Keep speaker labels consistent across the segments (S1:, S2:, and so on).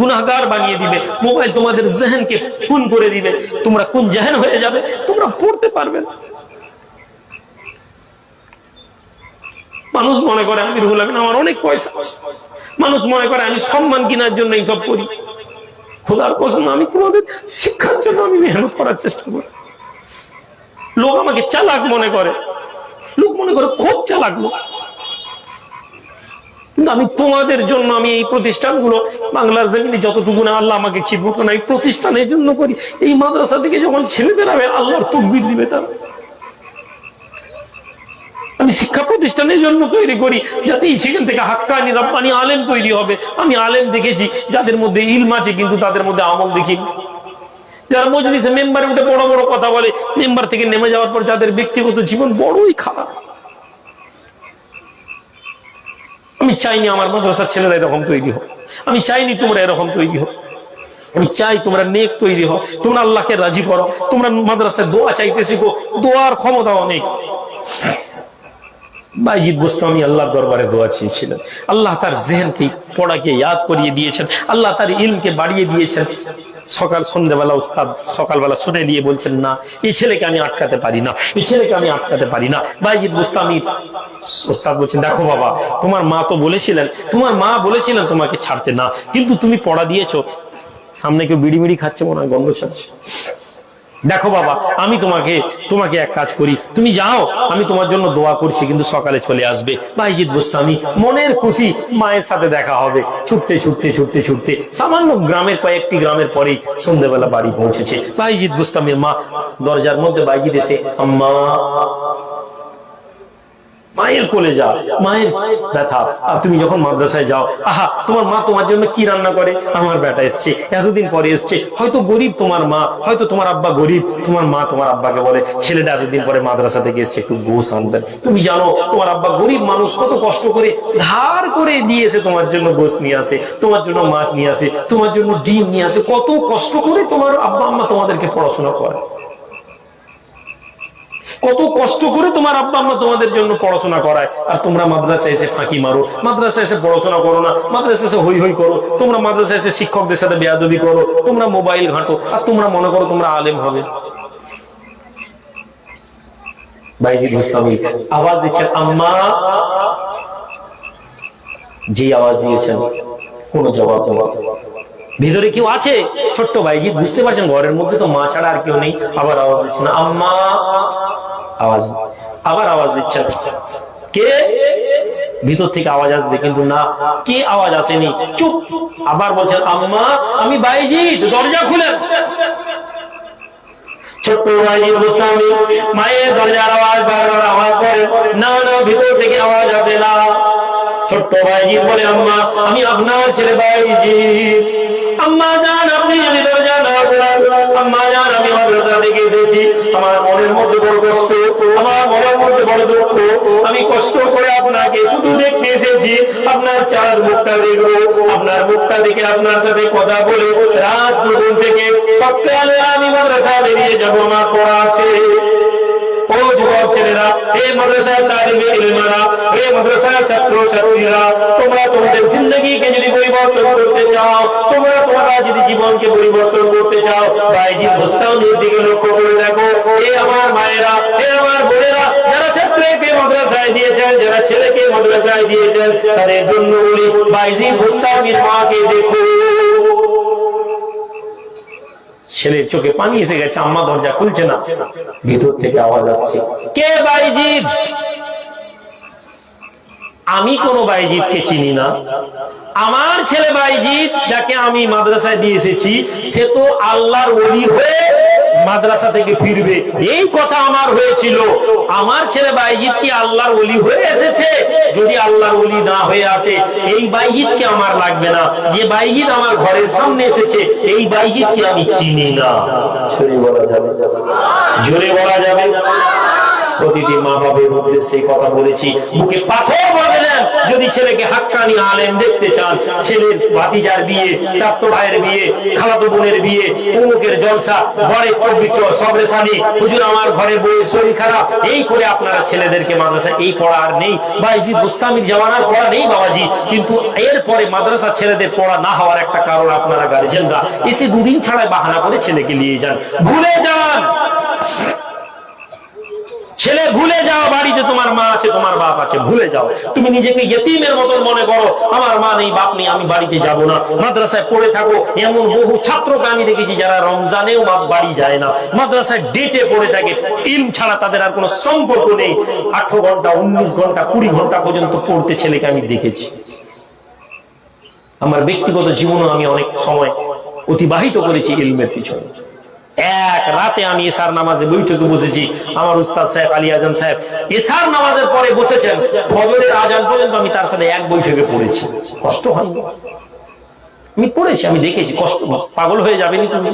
S1: গুনাহগার বানিয়ে দিবে, মোবাইল তোমাদের জেহেনকে খুন করে দিবে, তোমরা কোন জেহেন হয়ে যাবে, তোমরা পড়তে পারবে না। মানুষ মনে করে আমি রুহুল আমিন আমার অনেক পয়সা, মানুষ মনে করে আমি সম্মান কেনার জন্য এইসব করি। খোদার কসম আমি তোমাদের শিক্ষার জন্য আমি মেহনত করার চেষ্টা করি। লোক আমাকে চালাক মনে করে, লোক মনে করে খুব চালাক লোক, কিন্তু আমি তোমাদের জন্য আমি এই প্রতিষ্ঠানগুলো বাংলার জমিনে যতটুকু না আল্লাহ আমাকে খিদমত না এই প্রতিষ্ঠানের জন্য করি। এই মাদ্রাসা থেকে যখন ছেলেদের হবে আল্লাহর তাকবীর দিবে, তারা আমি শিক্ষা প্রতিষ্ঠানের জন্য তৈরি করি যাতে সেখান থেকে হাক্কানি রাব্বানি আলেম তৈরি হবে। আমি আলেম দেখেছি যাদের মধ্যে ইলম আছে কিন্তু তাদের মধ্যে আমল দেখি, যারা মজলিসে মেম্বারে উঠে বড় বড় কথা বলে, মেম্বার থেকে নেমে যাওয়ার পর যাদের ব্যক্তিগত জীবন বড়ই খারাপ। আমি চাইনি আমার মাদ্রাসার ছেলেরা এরকম তৈরি হোক, আমি চাইনি তোমরা এরকম তৈরি হোক, আমি চাই তোমরা নেক তৈরি হও, তোমরা আল্লাহকে রাজি করো, তোমরা মাদ্রাসায় দোয়া চাইতে শিখো, দোয়ার ক্ষমতা অনেক। বাইজিদ বুস্তামি আল্লাহর দরবারে দোয়া চেয়েছিলেন, আল্লাহ তার জেহেনকে পড়াকে ইয়াদ করিয়ে দিয়েছেন, আল্লাহ তার ইলমকে বাড়িয়ে দিয়েছেন। সকাল সন্ধ্যাবেলা উস্তাদ সকালবেলা শুনে দিয়ে বলছেন না এই ছেলেকে আমি আটকাতে পারি না, এই ছেলেকে আমি আটকাতে পারি না। বাইজিদ বুস্তামি উস্তাদ বলছেন দেখো বাবা, তোমার মা তো বলেছিলেন, তোমার মা বলেছিলেন তোমাকে ছাড়তে না, কিন্তু তুমি পড়া দিয়েছো। সামনে কেউ বিড়ি বিড়ি খাচ্ছে মনে হয়, গন্ধ ছাড়ছে। দেখো বাবা আমি তোমাকে এক কাজ করি, তুমি যাও, আমি তোমার জন্য দোয়া করছি, কিন্তু সকালে চলে আসবে। বাইজিদ বুস্তামি মনের খুশি মায়ের সাথে দেখা হবে, ছুটতে ছুটতে ছুটতে ছুটতে সামান্য গ্রামের কয়েকটি গ্রামের পরেই সন্ধ্যাবেলা বাড়ি পৌঁছেছে। বাইজিদ বুস্তামির মা দরজার মধ্যে, বাইজিদ এসে আম্মা, মায়ের কোলে যাও, মায়ের ব্যথা। আর তুমি যখন মাদ্রাসায় যাও, আহা তোমার মা তোমার জন্য কি রান্না করে, আমার বেটা এসছে, এতদিন পরে এসছে, হয়তো গরিব তোমার মা, হয়তো তোমার আব্বা গরিব, তোমার মা তোমার আব্বাকে বলে ছেলেটা এতদিন পরে মাদ্রাসা থেকে এসছে, একটু গোশ আনবেন। তুমি জানো তোমার আব্বা গরিব মানুষ, কত কষ্ট করে ধার করে দিয়েছে তোমার জন্য গোশ নিয়ে আসে, তোমার জন্য মাছ নিয়ে আসে, তোমার জন্য ডিম নিয়ে আসে, কত কষ্ট করে তোমার আব্বা আম্মা তোমাদেরকে পড়াশোনা করে, কত কষ্ট করে তোমার আব্বা আম্মা তোমাদের জন্য পড়াশোনা করায়। আর তোমরা মাদ্রাসায় এসে ফাঁকি মারো, মাদ্রাসায় এসে পড়াশোনা করো না, মাদ্রাসায় এসে হই হই করো, তোমরা মাদ্রাসায় এসে শিক্ষকদের সাথে বেয়াদবি করো, তোমরা মোবাইল ঘাঁটো, আর তোমরা মনে করো তোমরা আলেম হবে। বাইজিদ বুস্তামি আওয়াজ দিচ্ছেন আম্মা, যে আওয়াজ দিয়েছেন কোনো জবাব নেই। ভিতরে কেউ আছে? ছোট্ট বাইজিদ বুঝতে পারছেন ঘরের মধ্যে তো মা ছাড়া আর কেউ নেই। আবার আওয়াজ দিচ্ছেন আম্মা, আওয়াজ, আবার আওয়াজ দিচ্ছেন কে? ভিতর থেকে আওয়াজ আসবে কিন্তু না, কে আওয়াজ আসেনি, চুপ। আবার বলছেন আম্মা, আমি বাইজিদ, দরজা খুলেন। ছোট্ট বাইজিদ বুস্তামি মায়ের দরজার আওয়াজ বারবার আওয়াজ করে, না না ভিতর থেকে আওয়াজ আসে না। ছোট্ট বাইজিদ বলে আম্মা আমি আপনার ছেলে বাইজিদ। আম্মা জান আপনি যদি দরজা না খোলেন, আম্মা জান আমি মাদ্রাসা থেকে এসেছি, আমার মনের মধ্যে বড় কষ্ট, আমার মনের মধ্যে বড় দুঃখ, আমি কষ্ট করে আপনাকে শুধু দেখতে এসেছি, আপনার চাঁদ মুখটা দেখবো, আপনার মুখটা দেখে আপনার সাথে কথা বলে রাত দুপুর থেকে সকালে আমি মাদ্রাসা বেরিয়ে যাবো, আমার পড়া আছে। ও যুবক ছেলেরা, এই মাদ্রাসার তালিবে ইলমেরা, এই মাদ্রাসার ছাত্র ছাত্রীরা, তোমরা তোমাদের জিন্দেগিকে যদি পরিবর্তন করতে চাও, তোমরা তোমার যদি জীবনকে পরিবর্তন করতে চাও, বাইজিদ বুস্তামির দিকে লক্ষ্য করে দেখো। এই আমার মায়েরা, এই আমার বোনেরা, যারা ছাত্রকে মাদ্রাসায় দিয়েছেন, যারা ছেলেকে মাদ্রাসায় দিয়েছেন, তাদের জন্য বলি বাইজিদ বুস্তামির মাকে দেখো। ছেলের চোখে পানি এসে গেছে, আম্মা দরজা খুলছে না, ভিতর থেকে আওয়াজ আসছে কে? বাইজিদ। আমি কোন বাইজিদকে চিনি না, আমার ছেলে বাইজিদ যাকে আমি মাদ্রাসায় দিয়ে এসেছি সে তো আল্লাহর ওলি হয়ে মাদ্রাসা থেকে ফিরবে, এই কথা আমার হয়েছিল। আমার ছেলে বাইজিদ কি আল্লাহর ওলি হয়ে এসেছে? যদি আল্লাহর ওলি না হয়ে আসে এই বাইজিদকে আমার লাগবে না। যে বাইজিদ আমার ঘরের সামনে এসেছে এই বাইজিদকে আমি চিনি না। জোরে বলা যাবে, জোরে বলা যাবে। প্রতিটি মা বাবার মধ্যে সেই কথা বলেছি, মুখে পাথর বলে দেন যদি ছেলেকে হাক্কানি আলেম দেখতে চান। ছেলের ভাতিজার বিয়ে, চাচতো ভাইয়ের বিয়ে, খালাতো বোনের বিয়ে, অমুকের জলসা, ঘরে সবরেসানি, হুজুর আমার ঘরে বউয়ের শরীর খারাপ, এই করে আপনারা ছেলেদেরকে মাদ্রাসা এই পড়া আর নেই। বাইজিদ বুস্তামির জামানার পড়া নেই বাবাজি, কিন্তু এরপরে মাদ্রাসা ছেলেদের পড়া না হওয়ার একটা কারণ আপনারা গার্জেনরা এসে দুদিন ছাড়াই বাহানা করে ছেলেকে নিয়ে যান। ভুলে যান, ছেলে ভুলে যাও বাড়িতে তোমার মা আছে, তোমার বাপ আছে, ভুলে যাও। তুমি নিজেকে ইয়েতিমের মতন মনে করো, আমার মা নেই, বাপ নেই, আমি বাড়িতে যাব না। মাদ্রাসায় পড়ে থাকো, এমন বহু ছাত্রকে আমি দেখেছি যারা রমজানেও বাড়ি যায় না, মাদ্রাসায় ডেটে পড়ে থাকে, ইলম ছাড়া তাদের আর কোনো সম্পর্ক নেই। 18 ঘন্টা 19 ঘন্টা 20 ঘন্টা পর্যন্ত পড়তে ছেলেকে আমি দেখেছি। আমার ব্যক্তিগত জীবনেও আমি অনেক সময় অতিবাহিত করেছি ইলমের পিছনে। এক রাতে আমি এশার নামাজে বৈঠকে বসেছি, আমার উস্তাদ সাহেব আলী আজম সাহেব এশার নামাজের পরে বসেছেন, ফজরের আজান পর্যন্ত আমি তার সাথে এক বৈঠকে পড়েছি। কষ্ট হয়নি? আমি পড়েছি, আমি দেখেছি। কষ্ট, পাগল হয়ে যাবেনি তুমি?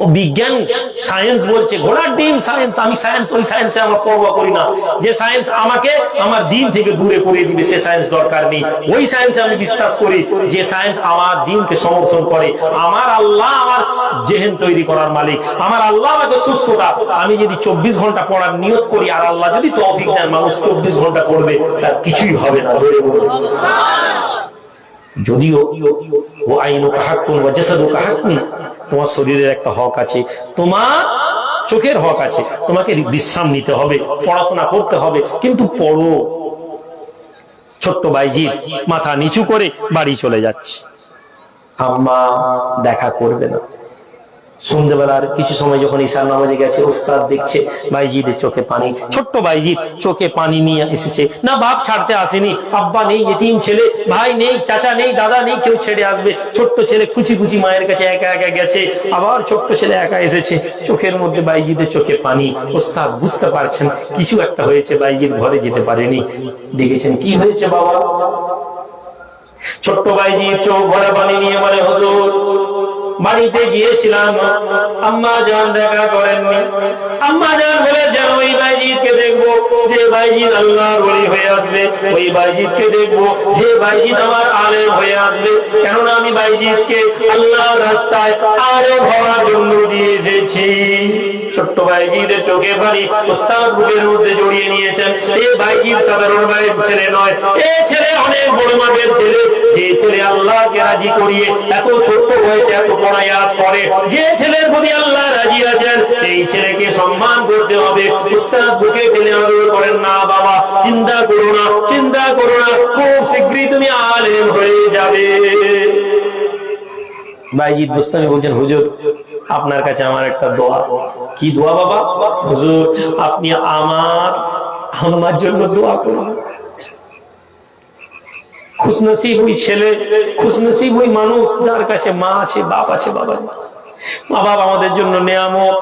S1: ও বিজ্ঞান সায়েন্স বলছে, ঘোড়ার ডিম সায়েন্স, আমি সায়েন্স, ওই সায়েন্সে আমরা পরোয়া করি না। যে সায়েন্স আমাকে আমার দিন থেকে দূরে করে দিবে সে সায়েন্স দরকার নেই। ওই সায়েন্সে আমি বিশ্বাস করি যে সায়েন্স আমার দিনকে সমর্থন করে। আমার আল্লাহ আমার জেহেন তৈরি করার মালিক, আমার আল্লাহ আমাকে সুস্থতা। আমি যদি 24 ঘন্টা পড়ার নিয়ত করি আর আল্লাহ যদি তৌফিক দেন মানুষ 24 ঘন্টা পড়বে, তার কিছুই হবে না। যদিও ও আইনুকা হাক্কুন ওয়া জাসাদুকা হাক্কুন, তোমার শরীরের একটা হক আছে, তোমার চোখের হক আছে, তোমাকে বিশ্রাম নিতে হবে, পড়াশোনা করতে হবে, কিন্তু পড়ো। ছোট্ট বাইজির মাথা নিচু করে বাড়ি চলে যাচ্ছে, আম্মা দেখা করবে না। সন্ধ্যেবেলার কিছু সময় যখন ঈশার নামাজে গেছে, ওস্তাদ দেখছে বাইজিদের চোখে পানি। ছোট্ট বাইজিদ চোখে পানি নিয়ে এসেছে, না বাপ ছাড়তে আসেনি, আব্বা নেই, এতিম ছেলে, ভাই নেই, চাচা নেই, দাদা নেই, কেউ ছেড়ে আসবে। ছোট্ট ছেলে খুশি খুশি মায়ের কাছে একা একা গেছে, আবার ছোট্ট ছেলে একা এসেছে, চোখের মধ্যে বাইজিদের চোখে পানি। ওস্তাদ বুঝতে পারছেন কিছু একটা হয়েছে, বাইজিদ ঘরে যেতে পারেনি। দেখেছেন কি হয়েছে বাবা? ছোট্ট বাইজির চোখ ভরা পানি নিয়ে বলে, হুজুর বাড়িতে গিয়েছিলাম, আম্মা জান দেখা করেননি। আম্মা জান বলেছেন ওই বাইজিদকে দেখবো যে বাইজিদ আল্লাহর ওলি হয়ে আসবে, ওই বাইজিদকে দেখবো যে বাইজিদ আমার আলেম হয়ে আসবে। কেননা আমি বাইজিদকে আল্লাহর রাস্তায় আলেম হওয়ার জন্য দিয়ে এসেছি। ছোট্ট বাইজিদের চোখে পানি, ওস্তাদ বুকের মধ্যে জড়িয়ে নিয়েছেন। এই বাইজিদ সাধারণ ভাইয়ের ছেলে নয়, এই ছেলে অনেক বড় মাপের ছেলে। যে ছেলে আল্লাহকে রাজি করিয়ে এত ছোট্ট বয়সে এত পড়ায়াত করে, যে ছেলের প্রতি আল্লাহ রাজি আছেন, এই ছেলেকে সম্মান করতে হবে। উস্তাদ বুকে টেনে আদর করেন, না বাবা চিন্তা করো না, চিন্তা করো না, খুব শীঘ্রই তুমি আলেম হয়ে যাবে। বাইজিদ বুস্তামি বলছেন, হুজুর আপনার কাছে আমার একটা দোয়া। কি দোয়া বাবা? হুজুর আপনি আমার জন্য দোয়া করুন। খুশনসিব ওই ছেলে, খুশনসিব ওই মানুষ যার কাছে মা আছে, বাপ আছে। বাবা মা বাপ আমাদের জন্য নেয়ামত।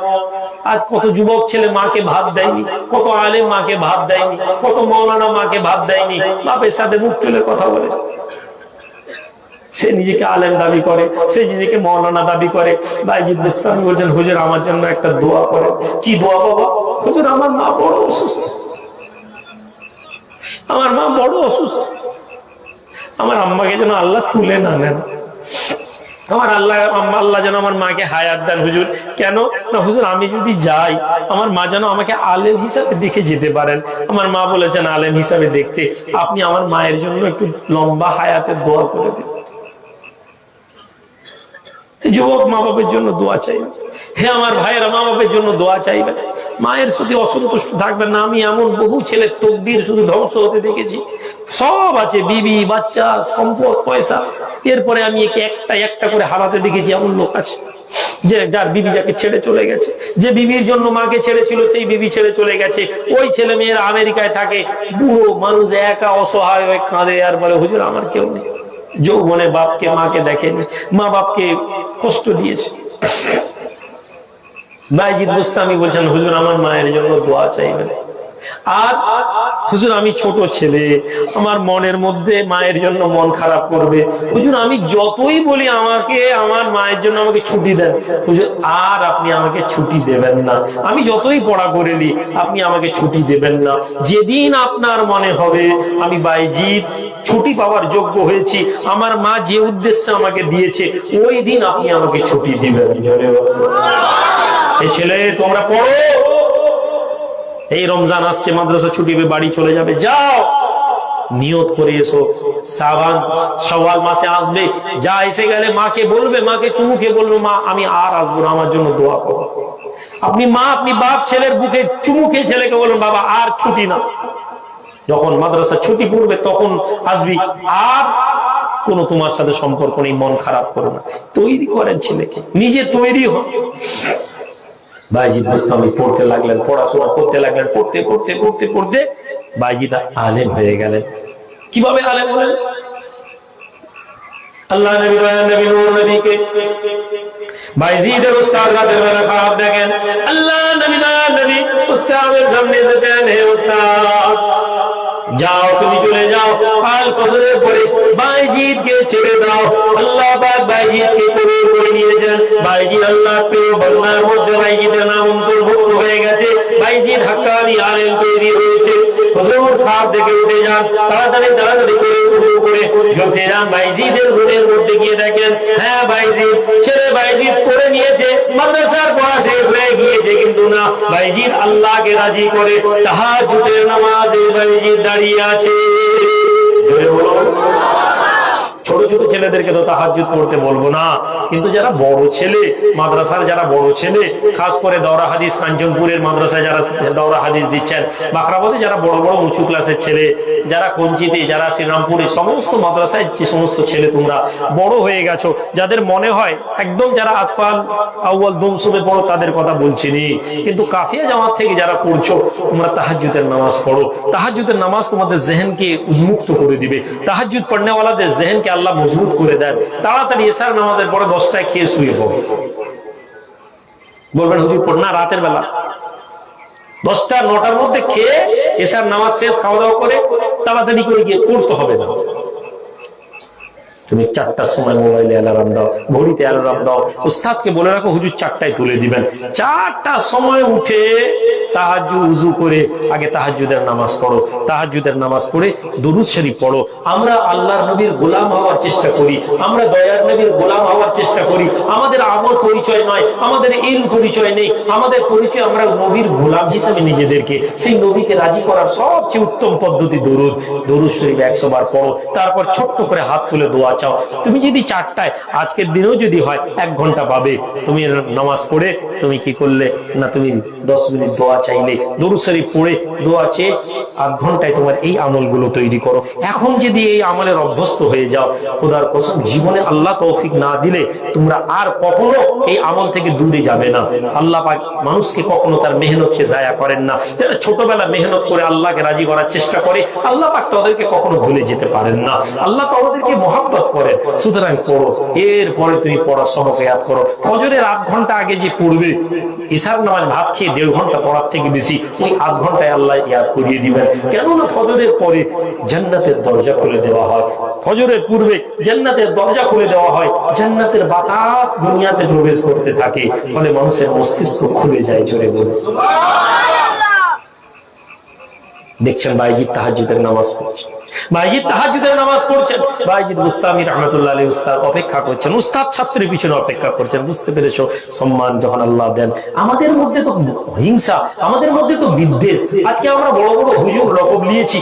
S1: আজ কত যুবক ছেলে মাকে ভাত দেয়নি, কত আলেম মাকে ভাত দেয়নি, কত মৌলানা মাকে ভাত দেয়নি। বাপের সাথে মুখ তুলে কথা বলে, সে নিজেকে আলেম দাবি করে, সে নিজেকে মৌলানা দাবি করে। বাইজিদ বুস্তামি বলছেন, হুজুর আমার জন্য একটা দোয়া করে। কি দোয়া বাবা? হুজুর আমার মা বড় অসুস্থ, আমার মা বড় অসুস্থ, আমার আম্মাকে যেন আল্লাহ তুলে না নেন, আমার আল্লাহ যেন আমার মাকে হায়াত দেন। হুজুর কেন? না হুজুর আমি যদি যাই আমার মা যেন আমাকে আলেম হিসাবে দেখে যেতে পারেন। আমার মা বলেছেন আলেম হিসাবে দেখতে, আপনি আমার মায়ের জন্য একটু লম্বা হায়াতের দোয়া করে দিন। যুবক মা বাপের জন্য দোয়া চাইবে। হে আমার ভাইয়েরা, মা বাপের জন্য দোয়া চাইবে, মায়ের সাথে অসন্তুষ্ট থাকবেন না। আমি এমন বহু ছেলের তকদির শুধু ধ্বংস হতে দেখেছি। সব আছে, বিবি, বাচ্চা, সম্পদ, পয়সা, এরপরে আমি একটা একটা করে হারাতে দেখেছি। এমন লোক আছে যে যার বিবি যাকে ছেড়ে চলে গেছে, যে বিবির জন্য মাকে ছেড়েছিল সেই বিবি ছেড়ে চলে গেছে। ওই ছেলে মেয়েরা আমেরিকায় থাকে, বুড়ো মানুষ একা অসহায় হয়ে কাঁদে আর বলে হুজুর আমার কেউ নেই। যৌবনে বাপকে মাকে দেখেনি, মা বাপকে কষ্ট দিয়েছে। বাইজিদ বুস্তামি বলছেন, হুজুর আমার মায়ের জন্য দোয়া চাইবেন। আর হুজুর আমি ছোট ছেলে, আমার মনের মধ্যে মায়ের জন্য মন খারাপ করবে। হুজুর আমি যতই বলি আমাকে আমার মায়ের জন্য আমাকে ছুটি দেন, হুজুর আর আপনি আমাকে ছুটি দেবেন না। আমি যতই পড়া করে নি আপনি আমাকে ছুটি দেবেন না। যেদিন আপনার মনে হবে আমি বাইজিদ ছুটি পাওয়ার যোগ্য হয়েছি, আমার মা যে উদ্দেশ্যে আমাকে দিয়েছে, ওই দিন আপনি আমাকে ছুটি দিবেন। এই ছেলে তোমরা পড়ো, এই রমজান আসছে, মাদ্রাসা ছুটি হবে, বাড়ি চলে যাবে, যাও নিয়ত করে এসো শাবান শাওয়াল মাসে আসবে, যা এসে গেলে মাকে বলবে, মাকে চুমুকে বলবে মা আমি আর আসবো না, আমার জন্য দোয়া করো। আপনি মা আপনি বাপ ছেলের বুকে চুমুকে ছেলেকে বলবেন বাবা আর ছুটি না। যখন মাদ্রাসা ছুটি পড়বে তখন আসবি, আর কোনো তোমার সাথে সম্পর্ক নেই, মন খারাপ করো না। তৈরি করেন ছেলেকে, নিজে তৈরি হন। বাইজিদ বুস্তামি পড়তে লাগলেন, পড়াশোনা করতে লাগলেন, পড়তে পড়তে পড়তে পড়তে বাইজিদ আলেম হয়ে গেলেন। কিভাবে আলেম হলেন? আল্লাহ নবী নবী নূর নবীকে বাইজিদের উস্তাদ রাতের বেলা খারাপ দেখেন, আল্লাহ নবী নবী উস্তাদের সামনে যেতেন, হে উস্তাদ যাও তুমি চলে যাও, কাল ফজরের পরে বাইজিদকে ছেড়ে দাও। আল্লাহ পাক বাইজিদকে কবুল করে নিয়েছেন। বাইজিদ আল্লাহর প্রিয় বান্দার মধ্যে বাইজিদের নাম অন্তর্ভুক্ত হয়ে গেছে। বাইজিদ হাক্কানি আলেম তৈরি হয়েছে। হুজুর খাট থেকে উঠে যান, তাড়াতাড়ি তাড়াতাড়ি করে উঠে উঠে যান বাইজিদের ঘরের মধ্যে গিয়ে দেখেন হ্যাঁ বাইজিদ ছেলে বাইজিদ পড়ে নিয়েছে, মাদ্রাসার পড়া শেষ হয়ে গিয়েছে, কিন্তু না বাইজিদ আল্লাহকে রাজি করে তাহাজ্জুদের নামাজে বাইজিদ দাঁড়িয়ে আছে। ছোট ছোট ছেলেদেরকে তো তাহাজ্জুদ পড়তে বলবো না, কিন্তু যারা বড় ছেলে, মাদ্রাসার যারা বড় ছেলে, খাস করে দৌরা হাদিস কাঞ্চনপুরের মাদ্রাসায় যারা দৌরা হাদিস দিচ্ছেন, বাখরাবাদে যারা বড় বড় উঁচু ক্লাসের ছেলে, যারা কঞ্চিতে, যারা শ্রীরামপুরে, সমস্ত মাদ্রাসায় যে সমস্ত ছেলে তোমরা বড় হয়ে গেছো, যাদের মনে হয় একদম যারা আতফাল আউয়াল দমসুমে পড়ো তাদের কথা বলছিনি, কিন্তু কাফিয়া জামাত থেকে যারা পড়ছো তোমরা তাহাজ্জুদের নামাজ পড়ো। তাহাজ্জুদের নামাজ তোমাদের জেহেনকে উন্মুক্ত করে দিবে। তাহাজ্জুদ পড়নেওয়ালাদের জেহেনকে আল্লাহ মজবুত করে দেন। তাড়াতাড়ি এশার নামাজের পরে 10টায় খেয়ে শুয়ে পড়ো। বলবেন হুজুর পড় না, রাতের বেলা 10টা 9টার মধ্যে খেয়ে এশার নামাজ শেষ, খাওয়া দাওয়া করে তাড়াতাড়ি করে গিয়ে পড়তে হবে না। তুমি 4টার সময় মোবাইলে অ্যালার্ম দাও, ঘড়িতে অ্যালার্ম দাও, উস্তাদকে বলে রাখো হুজুর 4টায় তুলে দিবেন। 4টার সময় উঠে তাহাজ্জুদ ওযু করে আগে তাহাজ্জুদের নামাজ পড়ো। তাহাজ্জুদের নামাজ পড়ে দরুদ শরীফ পড়ো। আমরা আল্লাহর নবীর গোলাম হওয়ার চেষ্টা করি, আমরা দয়ার নবীর গোলাম হওয়ার চেষ্টা করি। আমাদের আমল পরিচয় নয়, আমাদের ইলম পরিচয় নেই, আমাদের পরিচয় আমরা নবীর গোলাম হিসেবে নিজেদেরকে। সেই নবীকে রাজি করার সবচেয়ে উত্তম পদ্ধতি দরুদ। দরুদ শরীফ 100 বার পড়ো, তারপর ছোট্ট করে হাত তুলে দোয়া চাও। তুমি যদি 4টায় আজকের দিনেও যদি হয় 1 ঘন্টা পাবে, তুমি নামাজ পড়ে তুমি কি করলে না, তুমি 10 মিনিট দোয়া চাইলে, দরুদ শরীফ পড়ে দোয়া চেয়ে 8 ঘন্টায় তোমার এই আমলগুলো তৈরি করো। এখন যদি এই আমলের অভ্যস্ত হয়ে যাও, খোদার কসম জীবনে আল্লাহ তৌফিক না দিলে তোমরা আর কখনো এই আমল থেকে দূরে যাবে না। আল্লাহ পাক মানুষকে কখনো তার মেহনতকে জায়া করেন না। যারা ছোটবেলা মেহনত করে আল্লাহকে রাজি করার চেষ্টা করে, আল্লাহ পাক তাদেরকে কখনো ভুলে যেতে পারেন না। আল্লাহ তাদেরকে মহব্বত করেন। সুতরাং পড়ো, এরপরে তুমি পড়ার সবক ইয়াদ করো। ফজরের 8 ঘন্টা আগে যে পড়বে, ইশার নামাজ ভাত খেয়ে 1.5 ঘন্টা পড়ার থেকে বেশি ওই 8 ঘন্টায় আল্লাহ ইয়াদ করিয়ে দিবেন। কেননা ফজরের পরে জান্নাতের দরজা খুলে দেওয়া হয়, ফজরের পূর্বে জান্নাতের দরজা খুলে দেওয়া হয়, জান্নাতের বাতাস দুনিয়াতে প্রবেশ করতে থাকে, ফলে মানুষের মস্তিষ্ক খুলে যায়। জোরে বলে দেখছেন বাইজিদ তাহাজ্জুদের নামাজ পড়ছেন, বাইজিদ তাহাজ্জুদের নামাজ পড়ছেন। বাইজিদ বুস্তামি রাহমাতুল্লাহ আলাইহি উস্তাদ অপেক্ষা করছেন, উস্তাদ ছাত্রের পিছনে অপেক্ষা করছেন। বুঝতে পেরেছো সম্মান যখন আল্লাহ দেন। আমাদের মধ্যে তো হিংসা, আমাদের মধ্যে তো বিদ্বেষ। আজকে আমরা বড় বড় হুজুর লকব নিয়েছি।